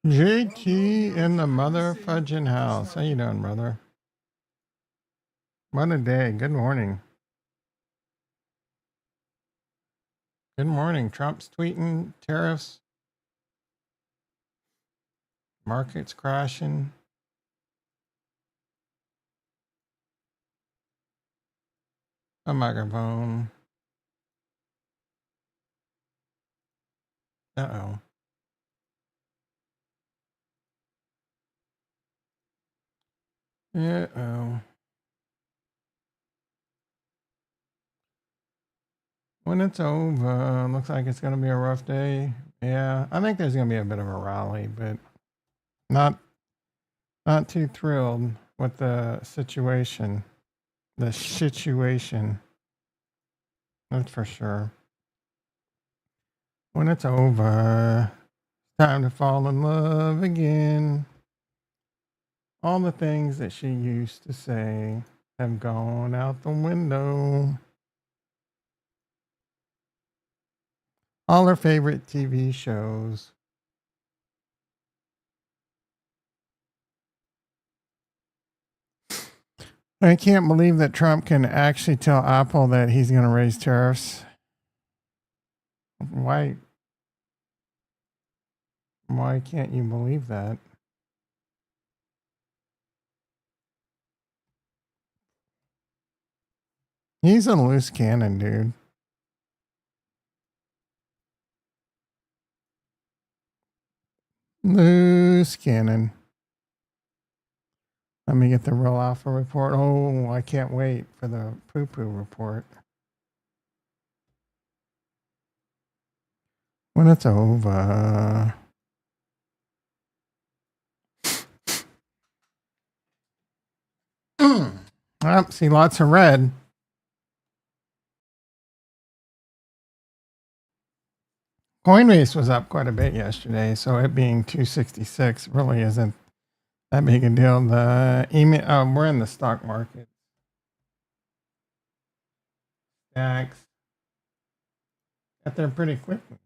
JT in the mother fudging house. How you doing, brother? What a day. Good morning. Good morning. Trump's tweeting tariffs, markets crashing. A microphone. Uh-oh. Uh-oh. When it's over, looks like it's going to be a rough day. Yeah, I think there's going to be a bit of a rally, but not not too thrilled with the situation. The situation, that's for sure. When it's over, time to fall in love again. All the things that she used to say have gone out the window. All her favorite TV shows. I can't believe that Trump can actually tell Apple that he's going to raise tariffs. Why? Why can't you believe that? He's a loose cannon, dude. Loose cannon. Let me get the real alpha report. Oh, I can't wait for the poo poo report. When it's over. See lots of red. Coinbase was up quite a bit yesterday, so it being 266 really isn't that big a deal. The email, we're in the stock market. DAX got there pretty quickly.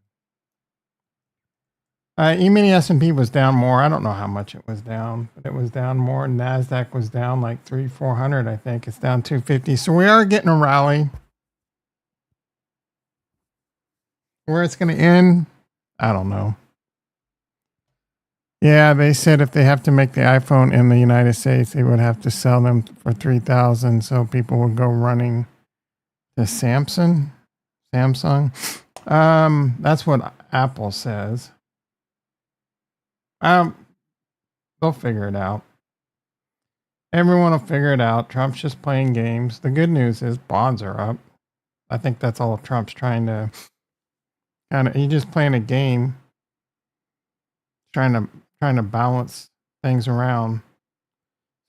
E-mini S&P was down more. I don't know how much it was down, but it was down more. NASDAQ was down like 400, I think. It's down 250. So we are getting a rally. Where it's going to end, I don't know. Yeah, they said if they have to make the iPhone in the United States, they would have to sell them for 3,000. So people would go running to Samsung. That's what Apple says. They'll figure it out. Everyone will figure it out. Trump's just playing games. The good news is bonds are up. I think that's all Trump's trying to he's just playing a game, trying to balance things around.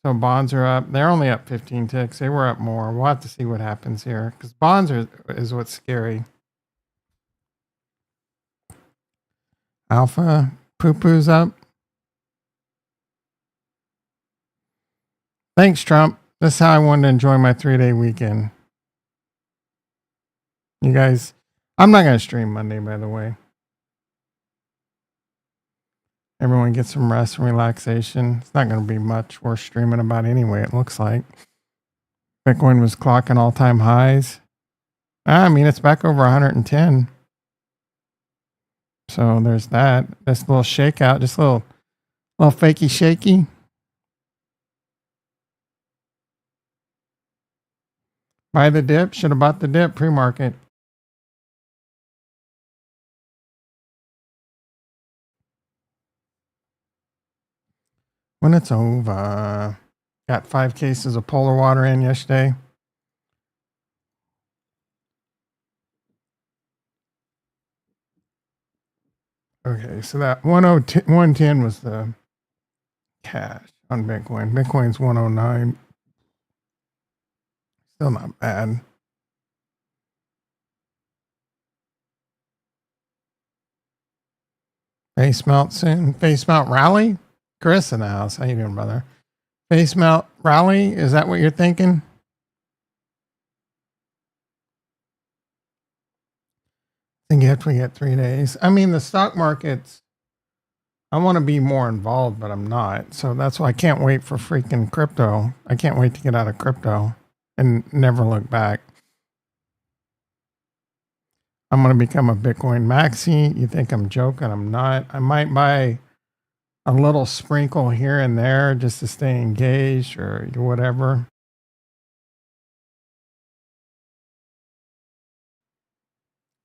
So bonds are up. They're only up 15 ticks. They were up more. We'll have to see what happens here because bonds is what's scary. Alpha poo poo's up. Thanks, Trump. That's how I wanted to enjoy my 3-day weekend. You guys, I'm not going to stream Monday, by the way. Everyone get some rest and relaxation. It's not going to be much worth streaming about anyway, it looks like. Bitcoin was clocking all-time highs. I mean, it's back over 110. So there's that. This little shakeout, just a little fakey shaky. Buy the dip. Should have bought the dip pre-market. When it's over. Got 5 cases of polar water in yesterday. Okay, so that 110 was the cash on Bitcoin. Bitcoin's 109. Still not bad. Face melt soon. Face melt rally? Chris in the house. How you doing, brother? Face melt rally? Is that what you're thinking? I think you have to get 3 days. I mean, the stock market's I want to be more involved, but I'm not. So that's why I can't wait for freaking crypto. I can't wait to get out of crypto and never look back. I'm going to become a Bitcoin maxi. You think I'm joking? I'm not. I might buy a little sprinkle here and there just to stay engaged or whatever.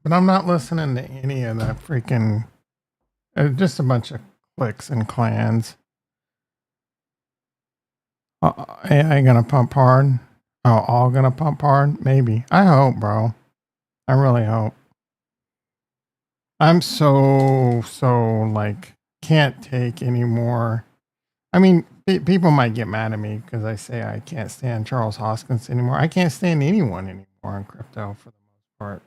But I'm not listening to any of that freaking, just a bunch of cliques and clans. AI gonna pump hard? Oh, all gonna pump hard? Maybe. I hope, bro. I really hope. I'm so like, can't take anymore. I mean, people might get mad at me because I say I can't stand Charles Hoskins anymore. I can't stand anyone anymore in crypto for the most part.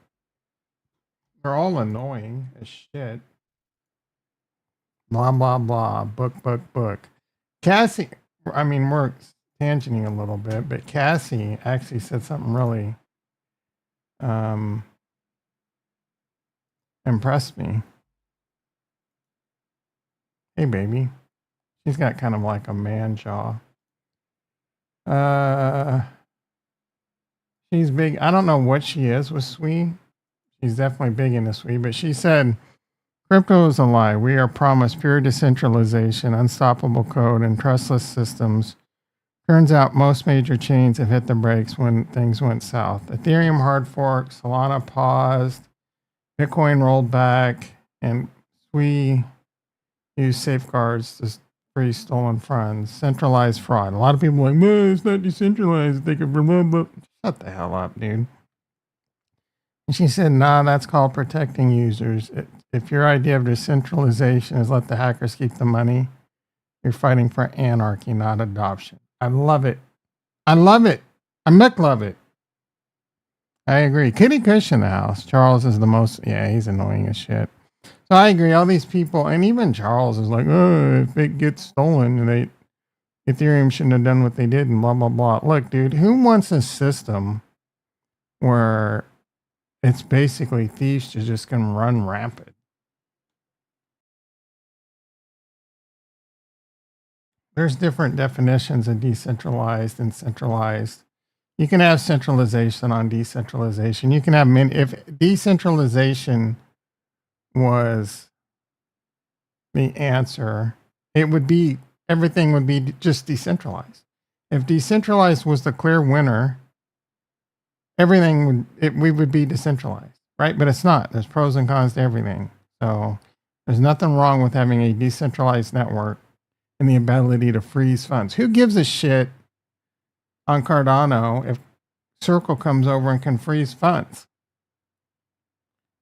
They're all annoying as shit. Blah, blah, blah. Book. Cassie, I mean, we're tangenting a little bit, but Cassie actually said something really um, impressed me. Hey, baby. She's got kind of like a man jaw. She's big. I don't know what she is with Sui. She's definitely big into Sui, but she said, crypto is a lie. We are promised pure decentralization, unstoppable code, and trustless systems. Turns out most major chains have hit the brakes when things went south. Ethereum hard fork, Solana paused, Bitcoin rolled back, and Sui used safeguards to free stolen funds. Centralized fraud. A lot of people are like, no, it's not decentralized. They could remember. Shut the hell up, dude. And she said, nah, that's called protecting users. If your idea of decentralization is let the hackers keep the money, you're fighting for anarchy, not adoption. I love it. I love it. I love it. I agree. Kitty Kush in the house. Charles is the most, yeah, he's annoying as shit. So I agree. All these people, and even Charles is like, oh, if it gets stolen, Ethereum shouldn't have done what they did and blah, blah, blah. Look, dude, who wants a system where it's basically thieves are just going to run rampant? There's different definitions of decentralized and centralized. You can have centralization on decentralization. You can have if decentralization was the answer, it would be everything would be just decentralized. If decentralized was the clear winner, everything we would be decentralized, right? But it's not. There's pros and cons to everything. So there's nothing wrong with having a decentralized network and the ability to freeze funds. Who gives a shit on Cardano if Circle comes over and can freeze funds?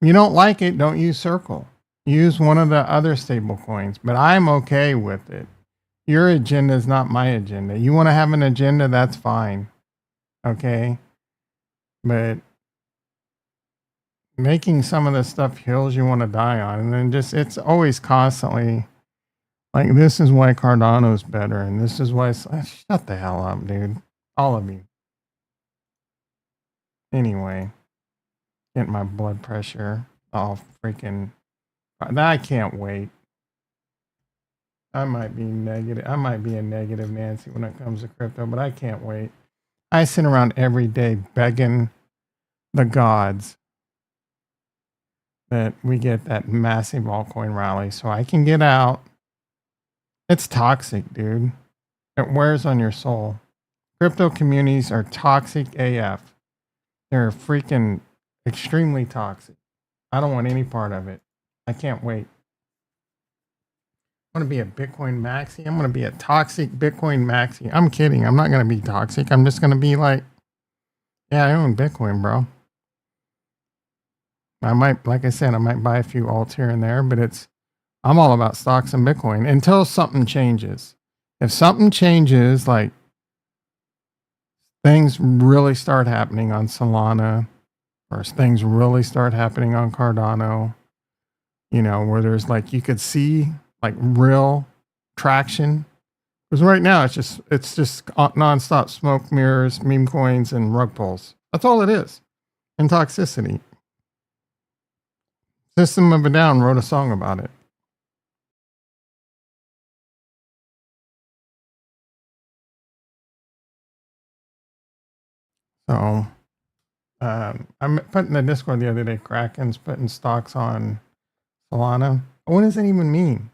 If you don't like it, don't use Circle. Use one of the other stable coins, but I'm okay with it. Your agenda is not my agenda. You want to have an agenda, that's fine. Okay? But making some of the stuff hills you want to die on, and then just it's always constantly like, this is why Cardano's better, and this is why shut the hell up, dude. All of you. Anyway, get my blood pressure all freaking. I can't wait. I might be negative. I might be a negative Nancy when it comes to crypto, but I can't wait. I sit around every day begging the gods that we get that massive altcoin rally so I can get out. It's toxic, dude. It wears on your soul. Crypto communities are toxic AF. They're freaking extremely toxic. I don't want any part of it. I can't wait. I'm going to be a Bitcoin maxi. I'm going to be a toxic Bitcoin maxi. I'm kidding. I'm not going to be toxic. I'm just going to be like, yeah, I own Bitcoin, bro. I might, like I said, I might buy a few alts here and there, but I'm all about stocks and Bitcoin until something changes. If something changes, like things really start happening on Solana, or things really start happening on Cardano, where there's like, you could see like real traction. Because right now it's just nonstop smoke mirrors, meme coins, and rug pulls. That's all it is. And toxicity. System of a Down wrote a song about it. So I'm putting the Discord the other day. Kraken's putting stocks on Solana. What does that even mean?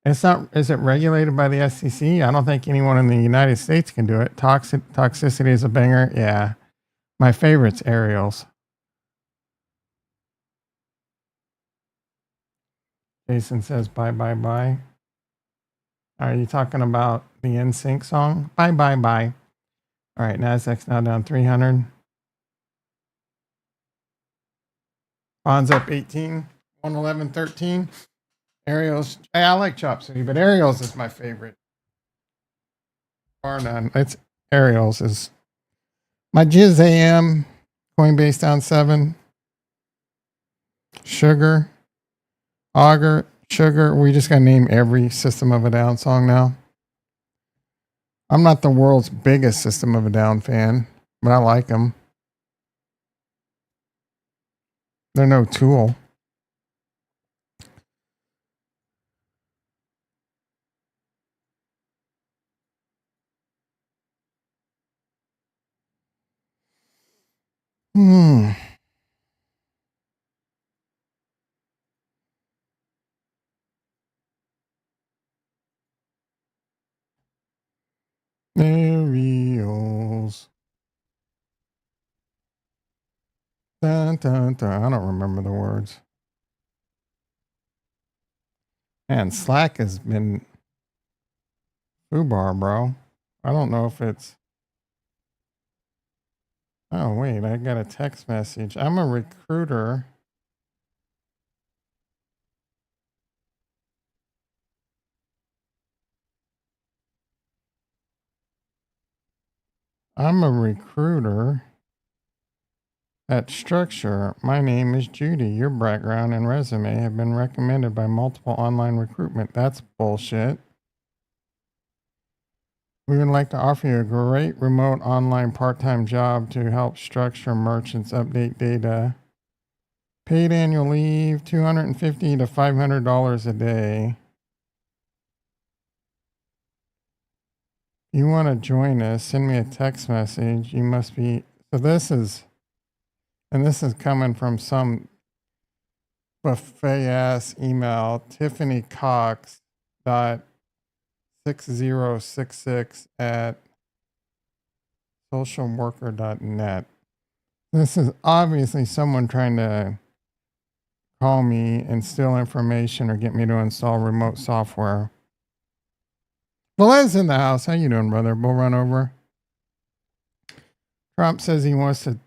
It's not. Is it regulated by the SEC? I don't think anyone in the United States can do it. Toxicity is a banger. Yeah, my favorite's Ariel's. Jason says bye bye bye. Are you talking about the NSYNC song? Bye bye bye. All right, Nasdaq's now down 300. Bonds up 18, 111, 13. Ariel's. Hey, I like Chop City, but Ariel's is my favorite. Bar none. It's Ariel's is my Jizz AM. Coinbase down 7. Sugar. Auger. Sugar. We just got to name every System of a Down song now. I'm not the world's biggest System of a Down fan, but I like them. They're no Tool. Ariels. Dun, dun, dun. I don't remember the words. Man, Slack has been foobar, bro. I don't know if it's. Oh, wait, I got a text message. I'm a recruiter. I'm a recruiter at Structure. My name is Judy. Your background and resume have been recommended by multiple online recruitment. That's bullshit. We would like to offer you a great remote online part-time job to help Structure merchants update data. Paid annual leave, $250 to $500 a day. You want to join us, send me a text message. You must be, so this is coming from some buffet ass email, Tiffany Cox dot 6066 at socialworker.net. This is obviously someone trying to call me and steal information or get me to install remote software. Well, Ed's in the house. How you doing, brother? We'll run over. Trump says he wants to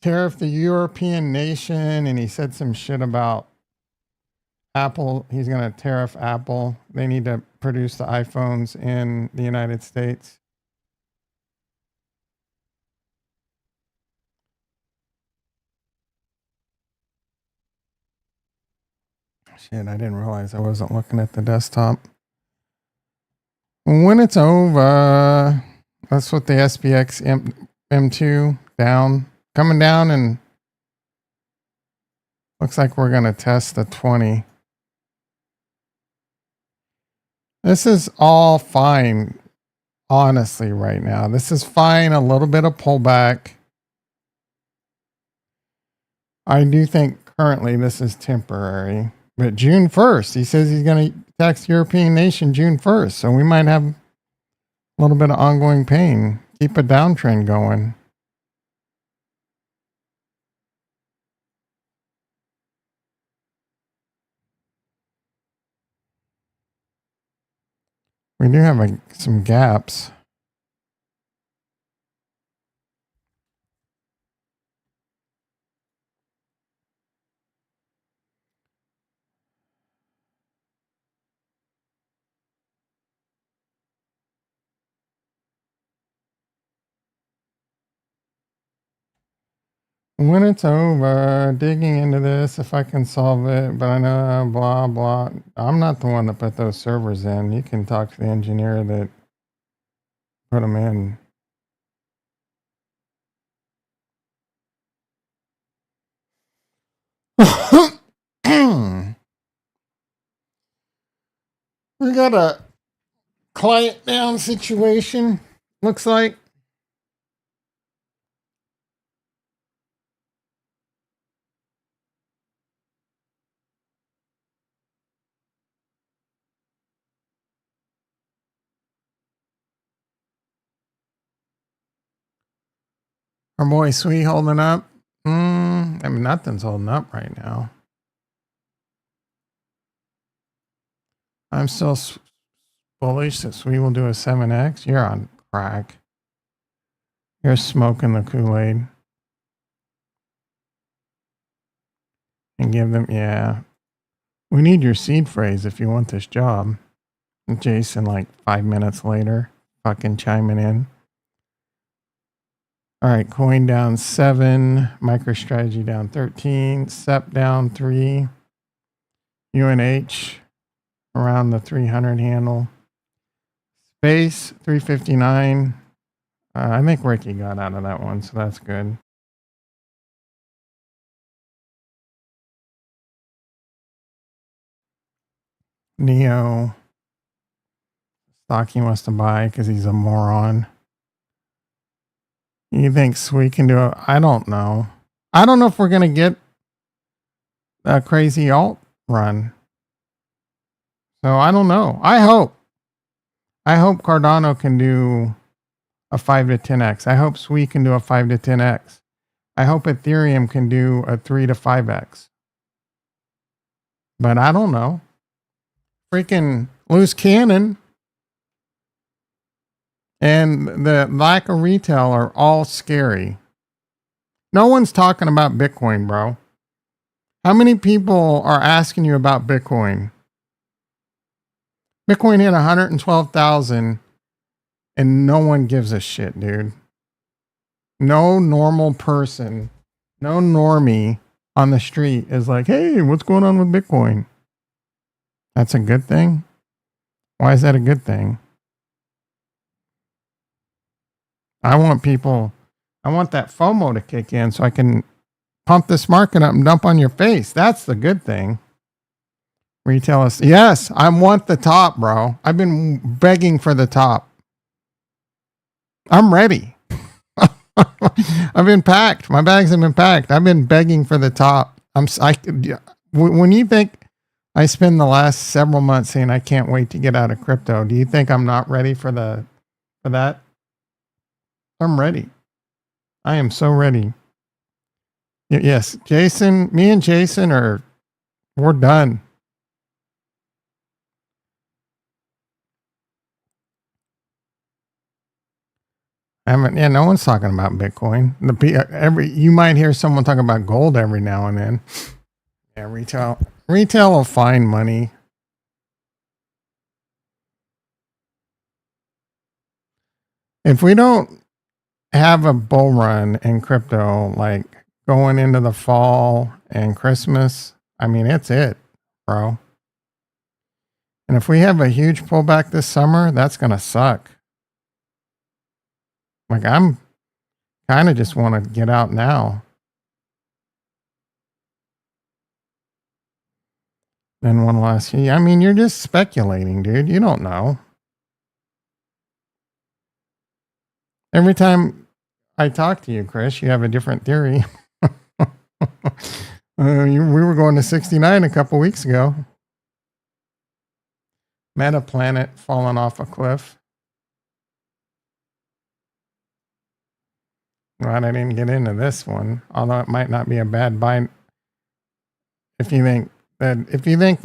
tariff the European nation, and he said some shit about Apple. He's going to tariff Apple. They need to produce the iPhones in the United States. Shit, I didn't realize I wasn't looking at the desktop. When it's over, that's what the SPX M2 coming down, and looks like we're going to test the 20. This is all fine, honestly, right now. This is fine. A little bit of pullback. I do think currently this is temporary. But June 1st, he says he's going to tax the European nation June 1st. So we might have a little bit of ongoing pain. Keep a downtrend going. We do have some gaps. When it's over, digging into this, if I can solve it, but I know, blah, blah. I'm not the one that put those servers in. You can talk to the engineer that put them in. We got a client down situation. Looks like our boy Sweet holding up. I mean, nothing's holding up right now. I'm still bullish that Sweet will do a 7X. You're on crack. You're smoking the Kool-Aid. And give them, yeah. We need your seed phrase if you want this job. Jason, like 5 minutes later, fucking chiming in. All right, coin down 7, MicroStrategy down 13, SEP down 3, UNH around the 300 handle. Space 359. I think Ricky got out of that one, so that's good. Neo stock he wants to buy because he's a moron. You think Sweet can do it? I don't know. I don't know if we're gonna get a crazy alt run. So I don't know. I hope Cardano can do a 5 to 10x. I hope Sweet can do a 5 to 10x. I hope Ethereum can do a 3 to 5x. But I don't know. Freaking loose cannon and the lack of retail are all scary. No one's talking about Bitcoin, bro. How many people are asking you about Bitcoin? Bitcoin hit 112,000 and no one gives a shit, dude. No normal person, no normie on the street is like, hey, what's going on with Bitcoin? That's a good thing? Why is that a good thing? I want that FOMO to kick in so I can pump this market up and dump on your face. That's the good thing. Retail is, yes, I want the top, bro. I've been begging for the top. I'm ready. I've been packed. My bags have been packed. I've been begging for the top. When you think I spend the last several months saying I can't wait to get out of crypto, do you think I'm not ready for that? I'm ready. I am so ready. Yes, Jason, me and Jason we're done. No one's talking about Bitcoin. You might hear someone talking about gold every now and then. Yeah, retail will find money. If we don't have a bull run in crypto, like going into the fall and Christmas, I mean, it's it, bro. And if we have a huge pullback this summer, that's going to suck. Like, I'm kind of just want to get out now. Then one last year. I mean, you're just speculating, dude. You don't know. Every time I talk to you, Chris, you have a different theory. We were going to 69 a couple weeks ago. Meta planet falling off a cliff. Right, I didn't get into this one, although it might not be a bad buy. If you think the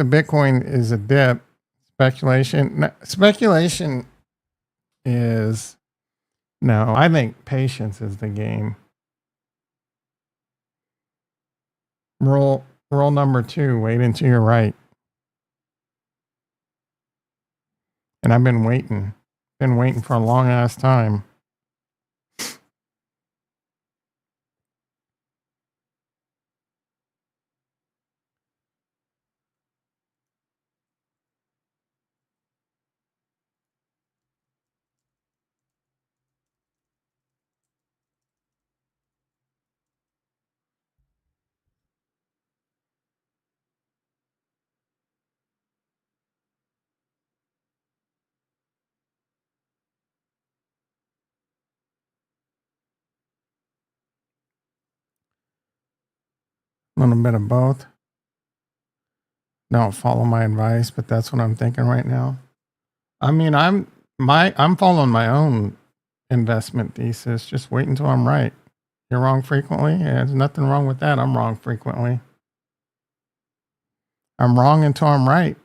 Bitcoin is a dip, speculation is no. I think patience is the game. Rule number 2: wait until you're right. And I've been waiting for a long ass time. A little bit of both. Don't follow my advice, but that's what I'm thinking right now. I mean, I'm following my own investment thesis. Just wait until I'm right. You're wrong frequently. Yeah, there's nothing wrong with that. I'm wrong frequently. I'm wrong until I'm right.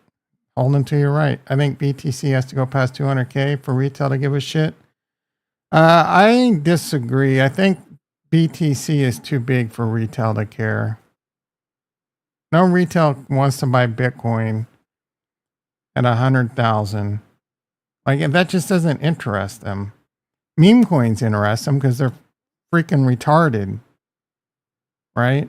Hold until you're right. I think BTC has to go past 200K for retail to give a shit. I disagree. I think BTC is too big for retail to care. No retail wants to buy Bitcoin at 100,000. Like that just doesn't interest them. Meme coins interest them because they're freaking retarded, right?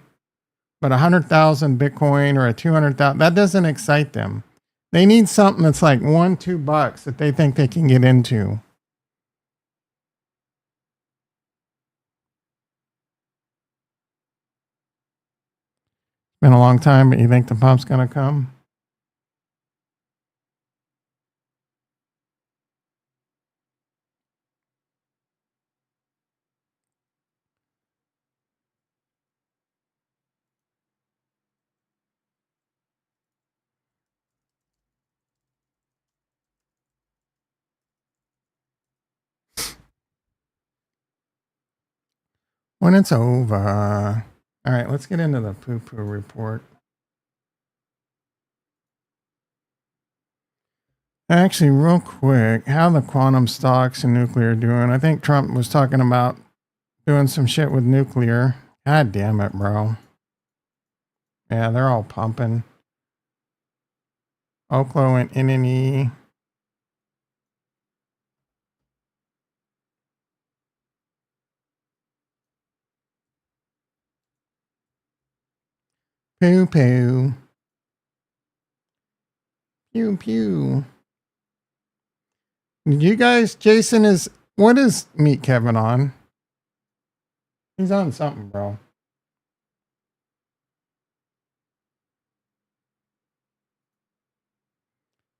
But 100,000 Bitcoin or a 200,000 that doesn't excite them. They need something that's like $1-2 that they think they can get into. Been a long time, but you think the pump's gonna come? When it's over. All right, let's get into the poo-poo report. Actually, real quick, how the quantum stocks and nuclear doing? I think Trump was talking about doing some shit with nuclear. God damn it, bro. Yeah, they're all pumping. Oklo and NNE. Poo poo. Pew pew. Did you guys, Jason what is Meet Kevin on? He's on something, bro.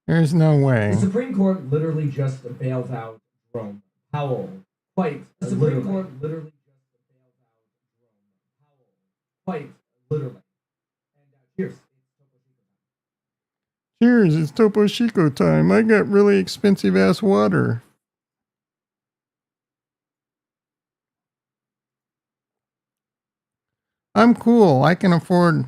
There's no way. The Supreme Court literally just bailed out Jerome Powell. Quite the Supreme Court literally just bailed out Jerome Powell. Quite literally. And cheers. Cheers, it's Topo Chico time. I got really expensive ass water. I'm cool. I can afford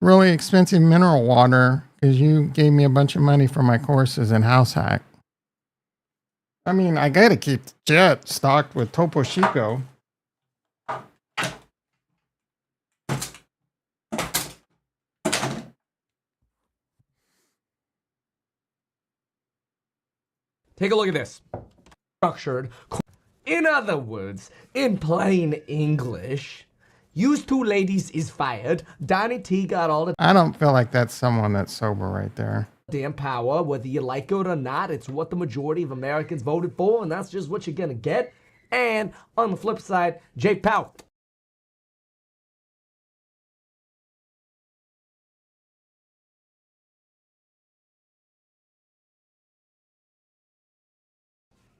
really expensive mineral water because you gave me a bunch of money for my courses in house hack. I mean, I gotta keep the jet stocked with Topo Chico. Take a look at this. Structured. In other words, in plain English, used two ladies is fired. Donnie T got all the I don't feel like that's someone that's sober right there. damn power. Whether you like it or not, it's what the majority of Americans voted for, and that's just what you're gonna get. And on the flip side, Jake Powell.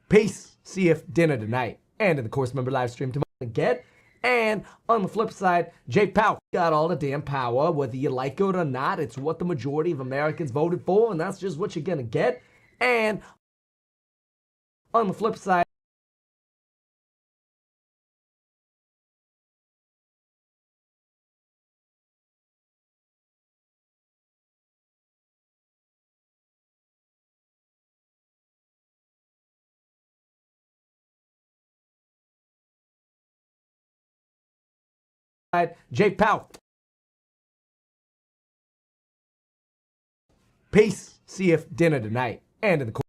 Peace. See you for dinner tonight. And in the course member live stream tomorrow. Get. And on the flip side, Jake Powell got all the damn power. Whether you like it or not, it's what the majority of Americans voted for, and that's just what you're gonna get. And on the flip side, Jake Powell. Peace. See you for dinner tonight. And in the course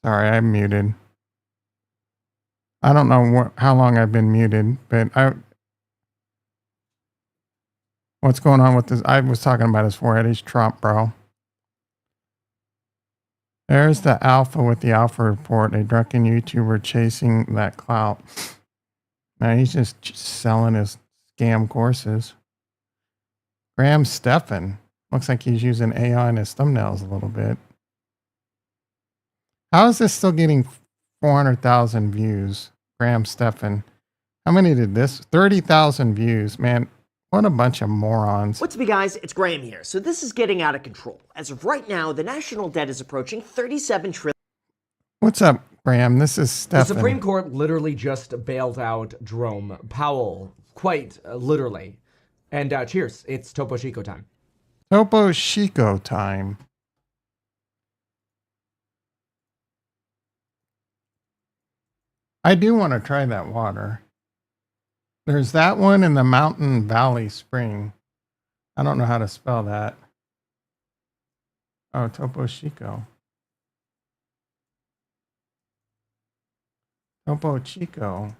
Sorry, I'm muted. I don't know how long I've been muted, but what's going on with this? I was talking about his forehead. He's Trump, bro. There's the alpha with the alpha report. A drunken YouTuber chasing that clout. Now he's just selling his scam courses. Graham Stephan. Looks like he's using AI in his thumbnails a little bit. How is this still getting 400,000 views? Graham Stephan. How many did this? 30,000 views. Man, what a bunch of morons. What's up, you guys? It's Graham here. So this is getting out of control. As of right now, the national debt is approaching $37 trillion. What's up, Graham? This is Stephan. The Supreme Court literally just bailed out Jerome Powell, quite literally. And cheers, it's Topo Chico time. Topo Chico time. I do want to try that water. There's that one in the Mountain Valley Spring. I don't know how to spell that. Oh, Topo Chico. Topo Chico.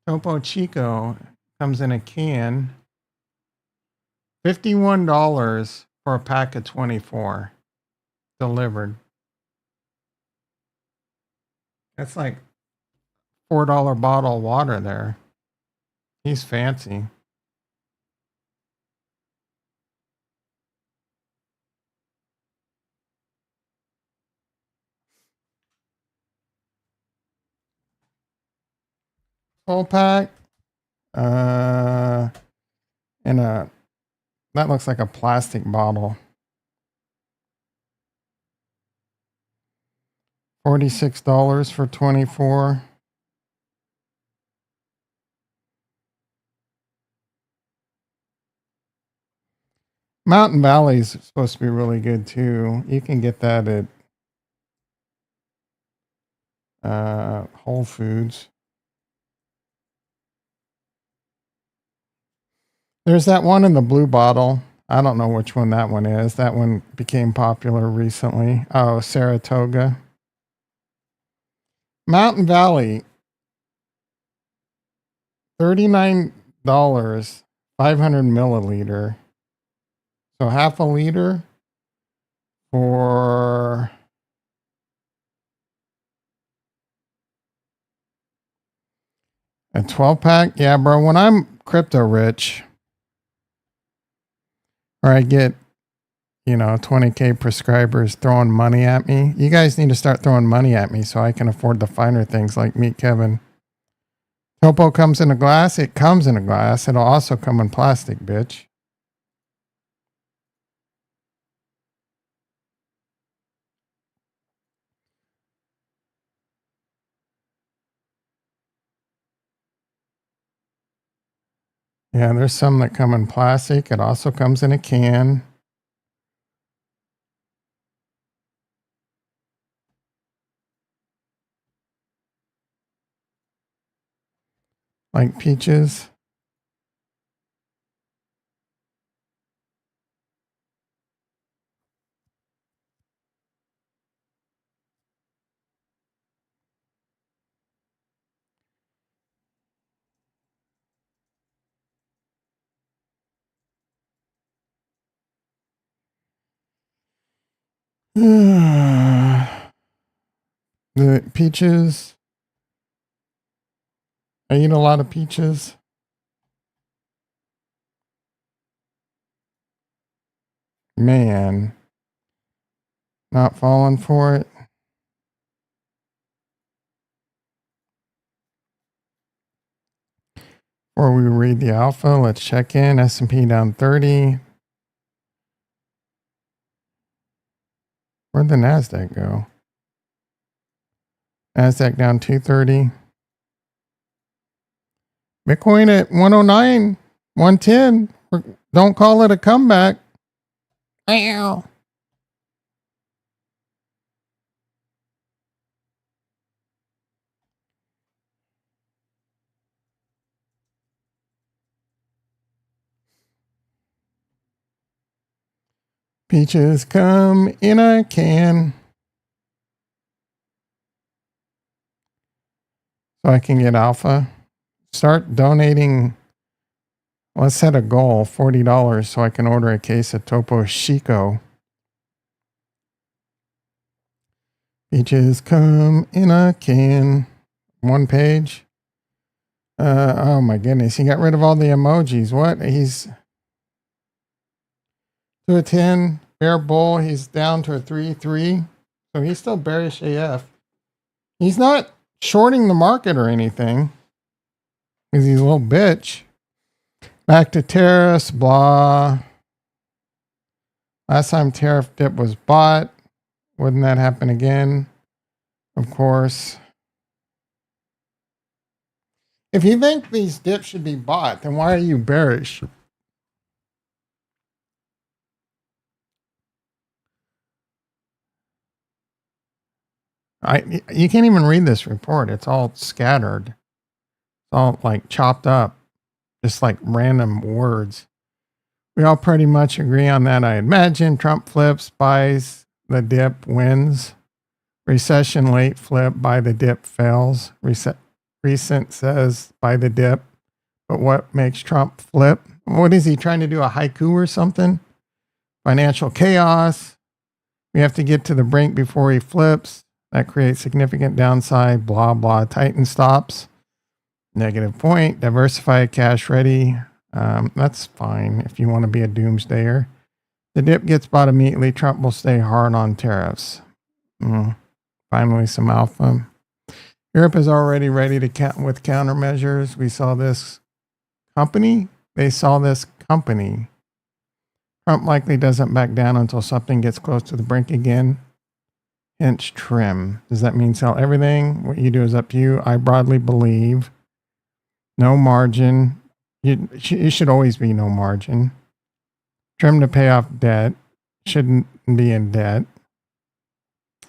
Topo Chico comes in a can. $51 for a pack of 24 delivered. That's like $4 bottle of water there. He's fancy. Full pack. In a, that looks like a plastic bottle. $46 for 24. Mountain Valley is supposed to be really good too. You can get that at Whole Foods. There's that one in the blue bottle. I don't know which one that one is. That one became popular recently. Oh, Saratoga. Mountain Valley. $39, 500 milliliter. So half a liter for a 12 pack. Yeah, bro, when I'm crypto rich, or I get, 20K prescribers throwing money at me, you guys need to start throwing money at me so I can afford the finer things like Meet Kevin. Topo comes in a glass. It comes in a glass. It'll also come in plastic, bitch. Yeah, there's some that come in plastic. It also comes in a can. Like peaches. The peaches. I eat a lot of peaches. Man, not falling for it. Before we read the alpha, let's check in. S&P down 30. Where'd the NASDAQ go? NASDAQ down 230. Bitcoin at 109, 110. Don't call it a comeback. Ow. Peaches come in a can. so I can get alpha. Start donating. Let's set a goal, $40, so I can order a case of Topo Chico. Peaches come in a can. One page. Oh my goodness. He got rid of all the emojis. What? He's to a 10. Bear bull. He's down to a 3-3. So he's still bearish AF. He's not shorting the market or anything. Because he's a little bitch. Back to tariffs. Blah. Last time tariff dip was bought. Wouldn't that happen again? Of course. If you think these dips should be bought, then why are you bearish? You can't even read this report. It's all scattered. It's all like chopped up. Just like random words. We all pretty much agree on that, I imagine. Trump flips, buys the dip, wins. Recession late flip, buy the dip, fails. Recent says buy the dip. But what makes Trump flip? What is he trying to do? A haiku or something? Financial chaos. We have to get to the brink before he flips. That creates significant downside. Blah, blah. Tighten stops. Negative point. Diversify cash ready. That's fine if you want to be a doomsdayer. The dip gets bought immediately. Trump will stay hard on tariffs. Finally, some alpha. Europe is already ready to count with countermeasures. We saw this company. They saw this company. Trump likely doesn't back down until something gets close to the brink again. Hence trim. Does that mean sell everything? What you do is up to you. I broadly believe no margin. You should always be no margin. Trim to pay off debt. Shouldn't be in debt.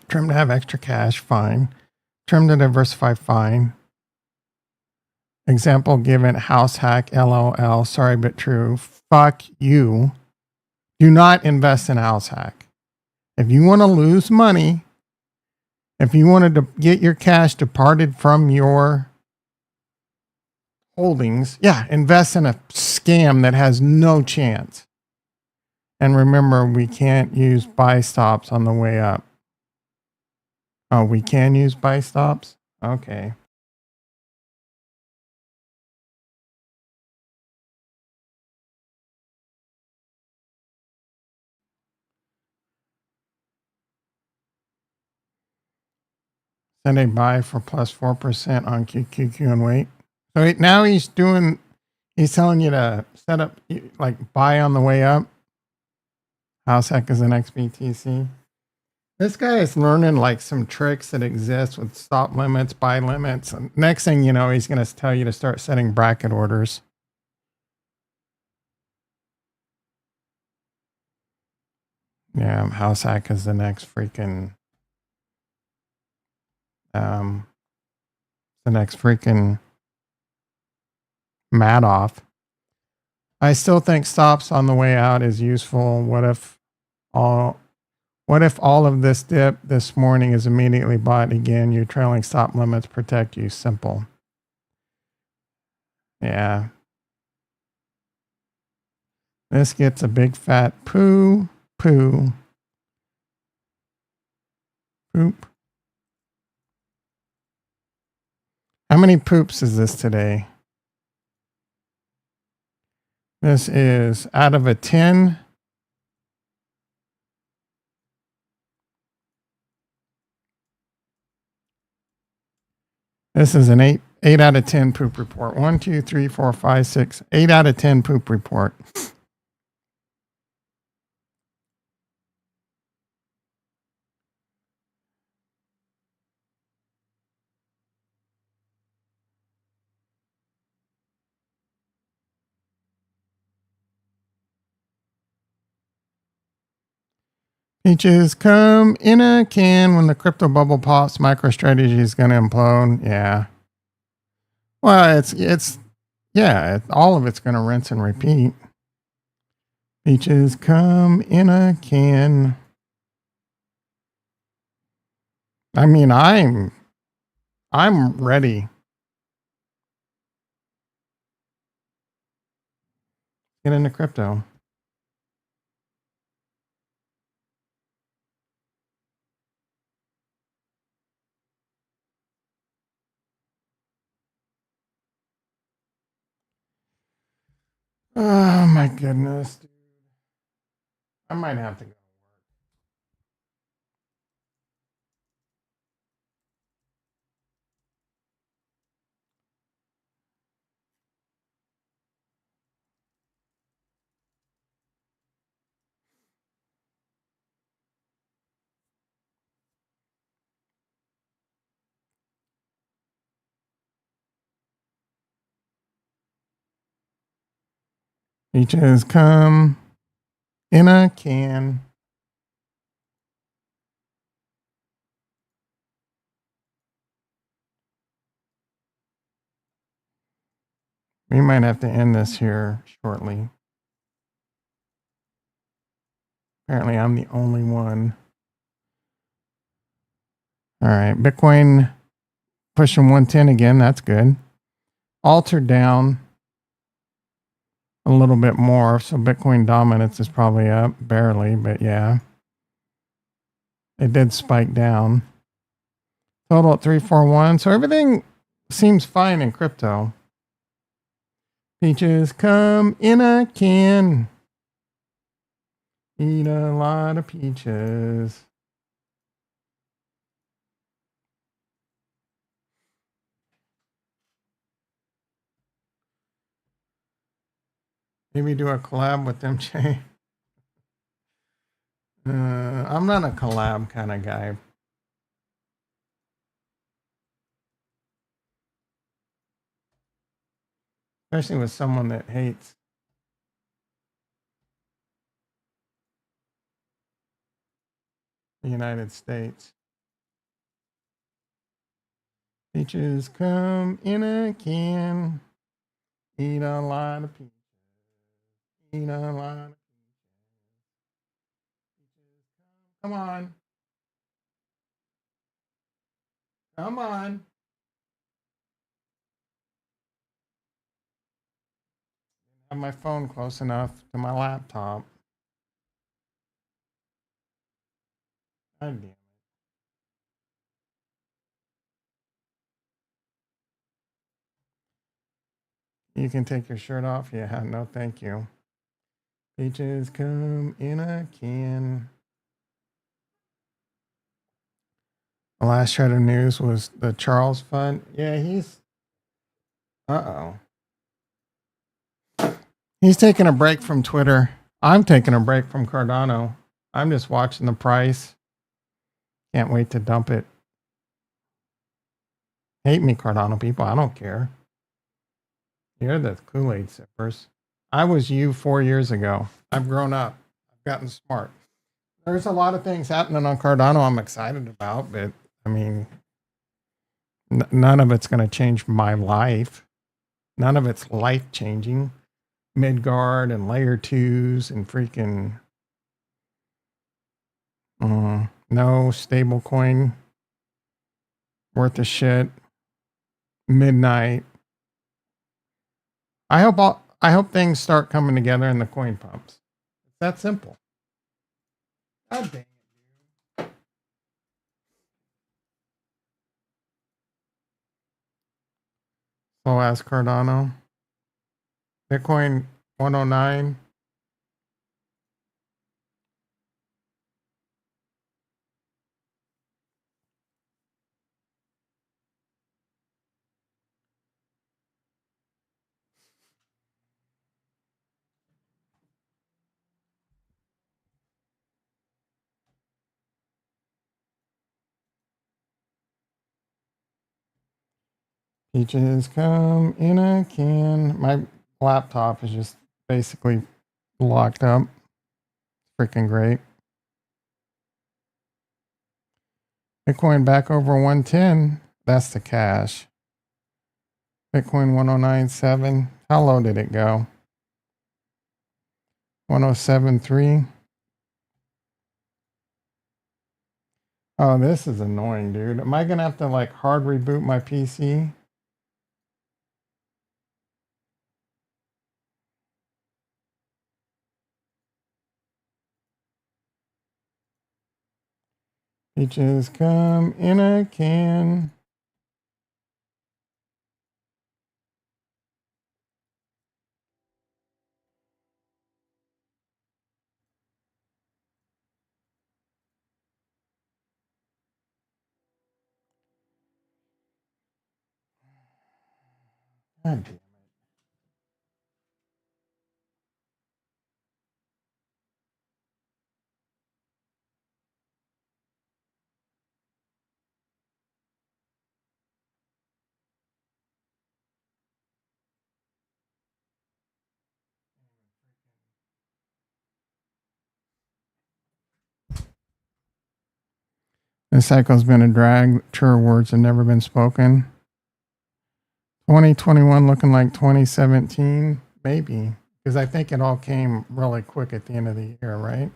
Trim to have extra cash. Fine. Trim to diversify. Fine. Example given, house hack, LOL. Sorry, but true. Fuck you. Do not invest in house hack. If you want to lose money, if you wanted to get your cash departed from your holdings, yeah, invest in a scam that has no chance. And remember, we can't use buy stops on the way up. Oh, we can use buy stops? Okay. Send a buy for plus 4% on QQQ and wait. So now he's telling you to set up, like buy on the way up. House hack is an XBTC. This guy is learning like some tricks that exist with stop limits, buy limits. And next thing you know, he's going to tell you to start setting bracket orders. Yeah, house hack is the next freaking Madoff. I still think stops on the way out is useful. What if all of this dip this morning is immediately bought again? Your trailing stop limits protect you. Simple. Yeah. This gets a big fat poop. How many poops is this today? This is out of a 10. This is an 8 out of 10 poop report. 1, 2, 3, 4, 5, 6, 8 out of 10 poop report. Peaches come in a can. When the crypto bubble pops, MicroStrategy is going to implode. Yeah. Well, all of it's going to rinse and repeat. Peaches come in a can. I mean, I'm ready Get into crypto. Oh my goodness, dude. I might have to go. Peaches come in a can. We might have to end this here shortly. Apparently, I'm the only one. All right, Bitcoin pushing 110 again. That's good. Alter down a little bit more. So Bitcoin dominance is probably up barely, but yeah, it did spike down. Total at 341. So everything seems fine in crypto. Peaches come in a can. Eat a lot of peaches. Maybe do a collab with them, Jay. I'm not a collab kind of guy. Especially with someone that hates the United States. Peaches come in a can. Eat a lot of peaches. Eat a lot of peaches. Come on. Come on. Have my phone close enough to my laptop. God damn it. You can take your shirt off? Yeah, no, thank you. Peaches come in a can. The last shred of news was the Charles Fund. Yeah, he's. He's taking a break from Twitter. I'm taking a break from Cardano. I'm just watching the price. Can't wait to dump it. Hate me, Cardano people. I don't care. You're the Kool-Aid sippers. I was you 4 years ago. I've grown up. I've gotten smart. There's a lot of things happening on Cardano I'm excited about, but I mean, none of it's going to change my life. None of it's life changing. Midgard and layer twos and freaking no stable coin worth a shit. Midnight. I hope things start coming together in the coin pumps. It's that simple. God dang it, dude. Slow ass Cardano. Bitcoin 109. Peaches come in a can. My laptop is just basically locked up. Freaking great. Bitcoin back over 110. That's the cash. Bitcoin 1097. How low did it go? 1073. Oh, this is annoying, dude. Am I going to have to like hard reboot my PC? Peaches come in a can. God damn it. This cycle's been a drag. Truer words have never been spoken. 2021 looking like 2017, maybe. Because I think it all came really quick at the end of the year, right?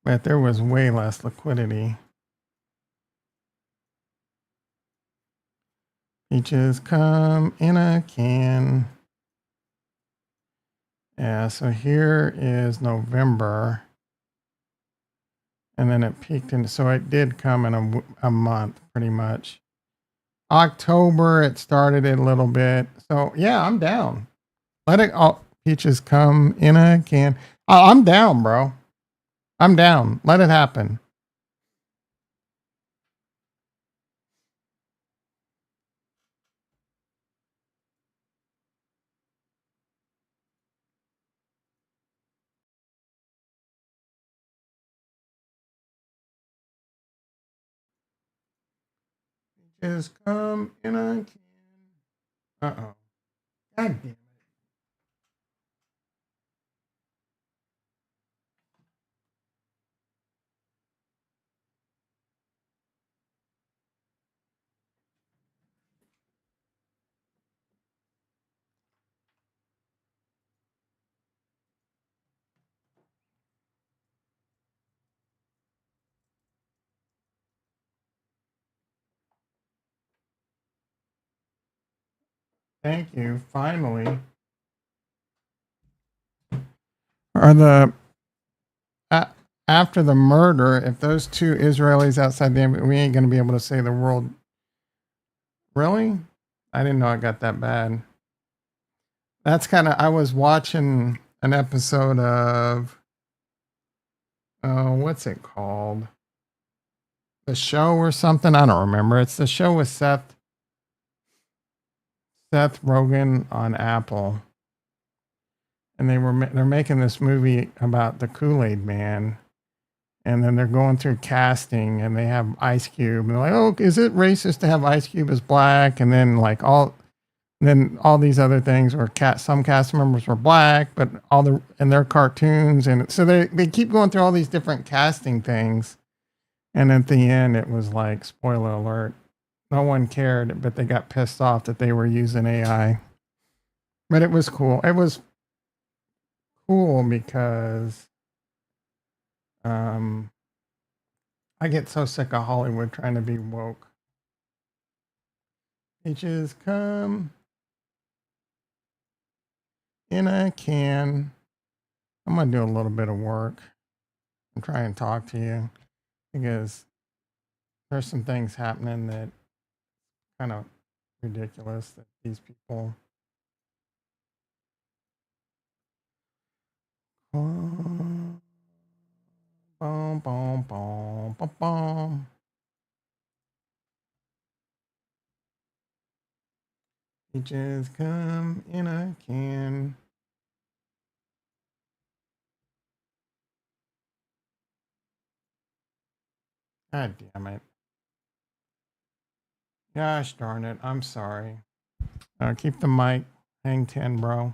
But there was way less liquidity. Peaches come in a can. Yeah, so here is November. And then it peaked in, so it did come in a month pretty much. October, it started it a little bit. So yeah, I'm down. Let it all peaches come in a can. I'm down, bro. I'm down. Let it happen. Peaches come in a can. Uh-oh. God damn it. Thank you. Finally. Are the after the murder, if those two Israelis outside the embassy, we ain't gonna be able to say the world. Really? I didn't know it got that bad. That's kind of. I was watching an episode of. What's it called? The show or something. I don't remember. It's the show with Seth Rogen on Apple, and they're making this movie about the Kool-Aid Man, and then they're going through casting, and they have Ice Cube, and they're like, "Oh, is it racist to have Ice Cube as black?" And then all these other things where some cast members were black, but and their cartoons, and so they keep going through all these different casting things, and at the end it was like, spoiler alert, no one cared, but they got pissed off that they were using AI. But it was cool. It was cool because um, I get so sick of Hollywood trying to be woke. Peaches come in a can. I'm gonna do a little bit of work and try and talk to you because there's some things happening that kind of ridiculous that these people. Boom, boom, boom, boom, boom, boom. Peaches come in a can. God damn it. Gosh darn it. I'm sorry. Keep the mic. Hang 10, bro.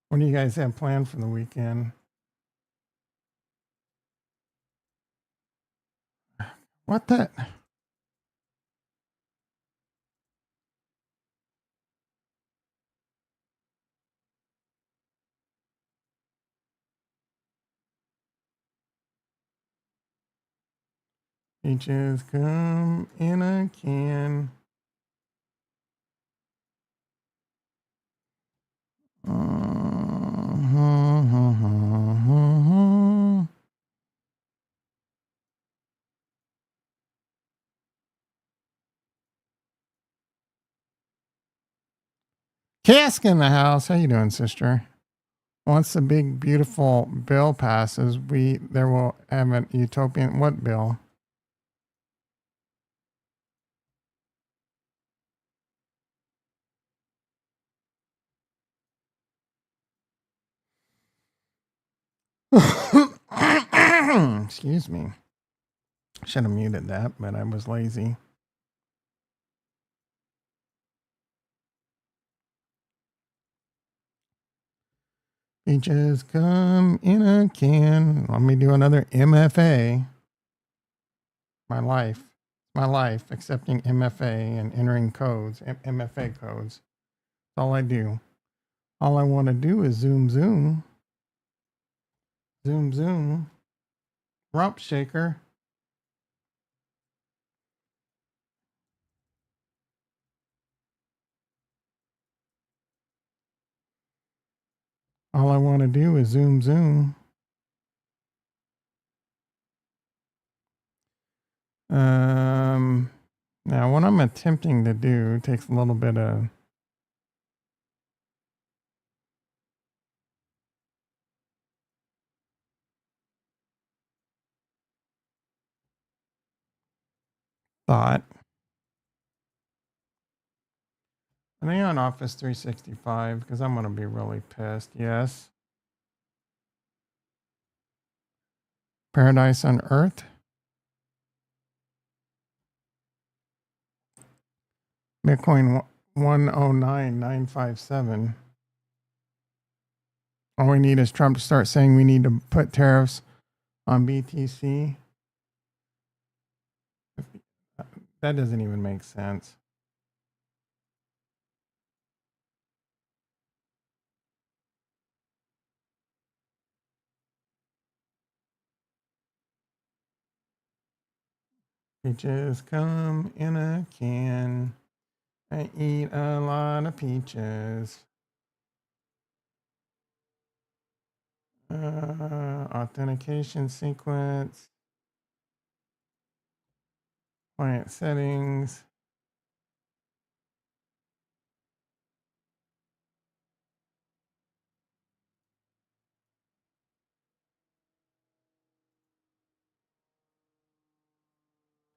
What do you guys have planned for the weekend? What the? Peaches come in a can. Cask in the house. How you doing, sister? Once the big beautiful bill passes, there will have a utopian what bill? Excuse me. Should have muted that, but I was lazy. Peaches come in a can. Let me do another MFA. My life, accepting MFA and entering codes, MFA codes. That's all I do. All I want to do is zoom, zoom. Zoom, zoom. Rump shaker. All I want to do is zoom, zoom. Now what I'm attempting to do takes a little bit of thought. Are they on Office 365? Because I'm going to be really pissed. Yes. Paradise on Earth. Bitcoin 109957. All we need is Trump to start saying we need to put tariffs on BTC. That doesn't even make sense. Peaches come in a can. I eat a lot of peaches. Authentication sequence. Client settings.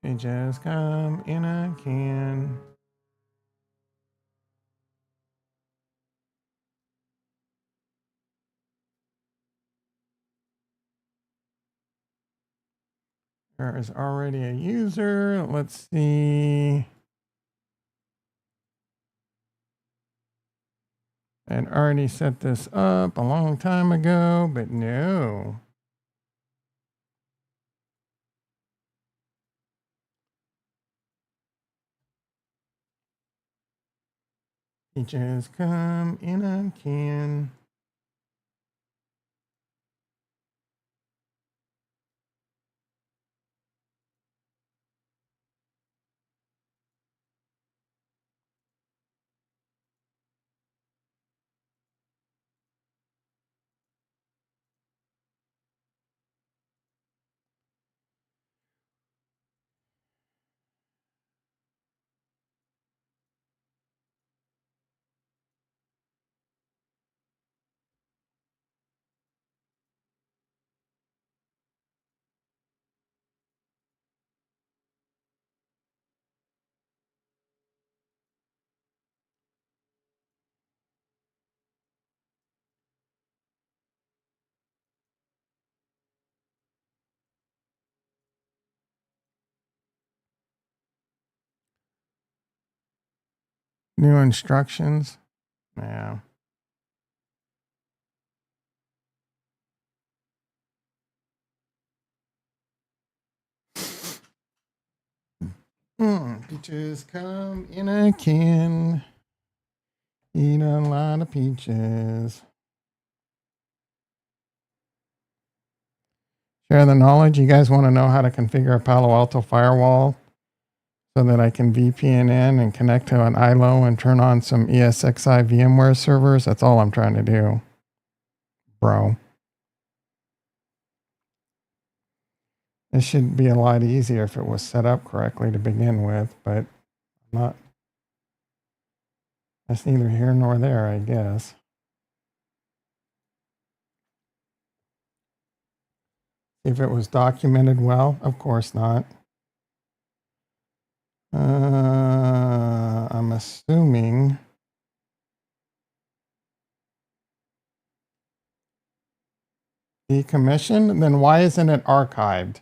Peaches come in a can. There is already a user. Let's see. I'd already set this up a long time ago, but no. Peaches come in a can. New instructions. Yeah. Peaches come in a can. Eat a lot of peaches. Share the knowledge. You guys want to know how to configure a Palo Alto firewall so that I can VPN in and connect to an ILO and turn on some ESXi VMware servers? That's all I'm trying to do, bro. It should be a lot easier if it was set up correctly to begin with, but not. That's neither here nor there, I guess. If it was documented well, of course not. I'm assuming decommissioned. Then why isn't it archived?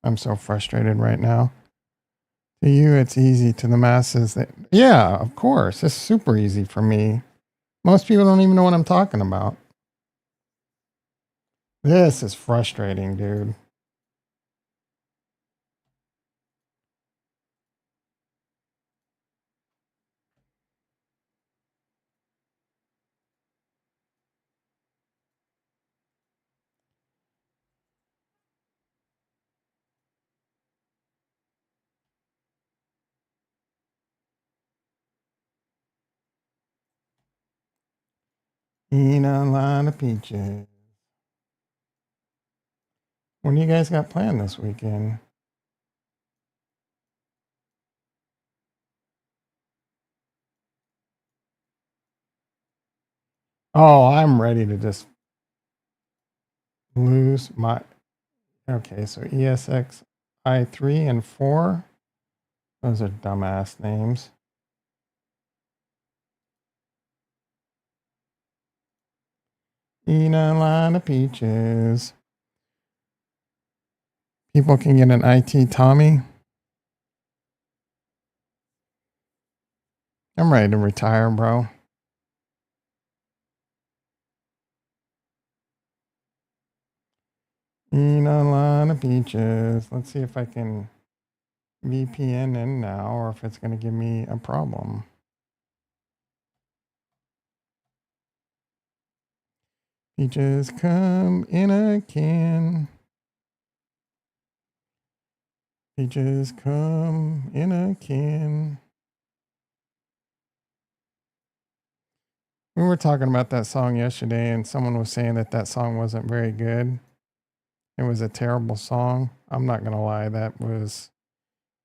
I'm so frustrated right now. To you, it's easy. To the masses, yeah, of course. It's super easy for me. Most people don't even know what I'm talking about. This is frustrating, dude. Eat a lot of peaches. What do you guys got planned this weekend? Oh, I'm ready to just lose my. Okay, so ESX I3 and 4. Those are dumbass names. Eat a lot of peaches. People can get an IT Tommy. I'm ready to retire, bro. Eat a lot of peaches. Let's see if I can VPN in now or if it's going to give me a problem. Peaches come in a can. Peaches come in a can. We were talking about that song yesterday, and someone was saying that that song wasn't very good. It was a terrible song. I'm not gonna lie, that was,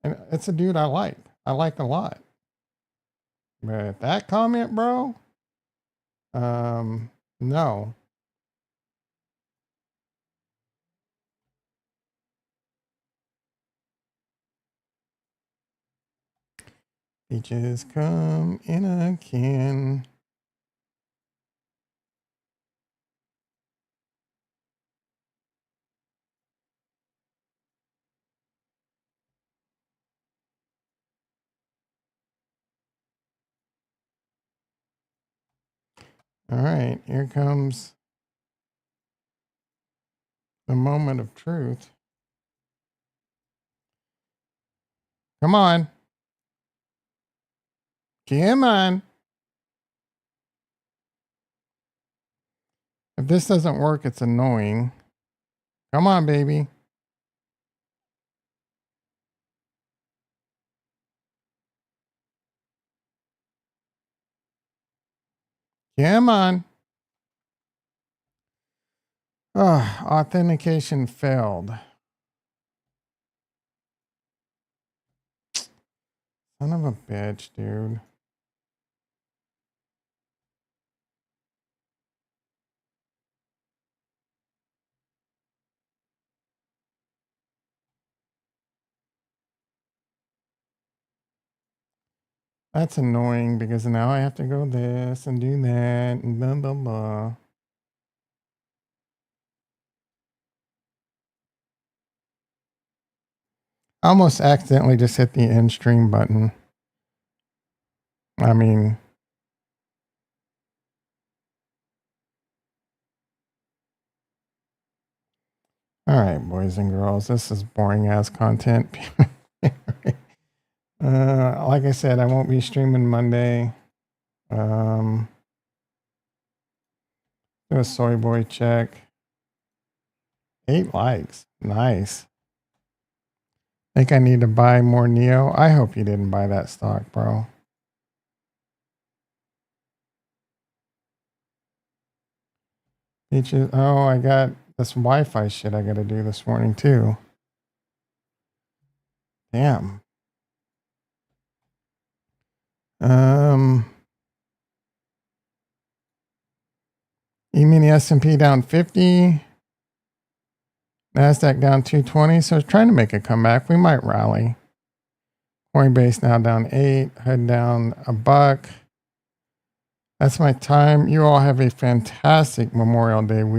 and it's a dude I like. I like a lot. But that comment, bro, no. Peaches come in a can. All right, here comes the moment of truth. Come on. Come on. If this doesn't work, it's annoying. Come on, baby. Come on. Oh, authentication failed. Son of a bitch, dude. That's annoying because now I have to go this and do that and blah, blah, blah. I almost accidentally just hit the end stream button. I mean, All right, boys and girls, this is boring ass content. Like I said, I won't be streaming Monday. Do a soy boy check. 8 likes. Nice. Think I need to buy more Neo? I hope you didn't buy that stock, bro. Peaches. Oh, I got this Wi-Fi shit I got to do this morning too. Damn. E-mini S&P down 50. NASDAQ down 220. So it's trying to make a comeback. We might rally. Coinbase now down 8. HUD down $1. That's my time. You all have a fantastic Memorial Day week.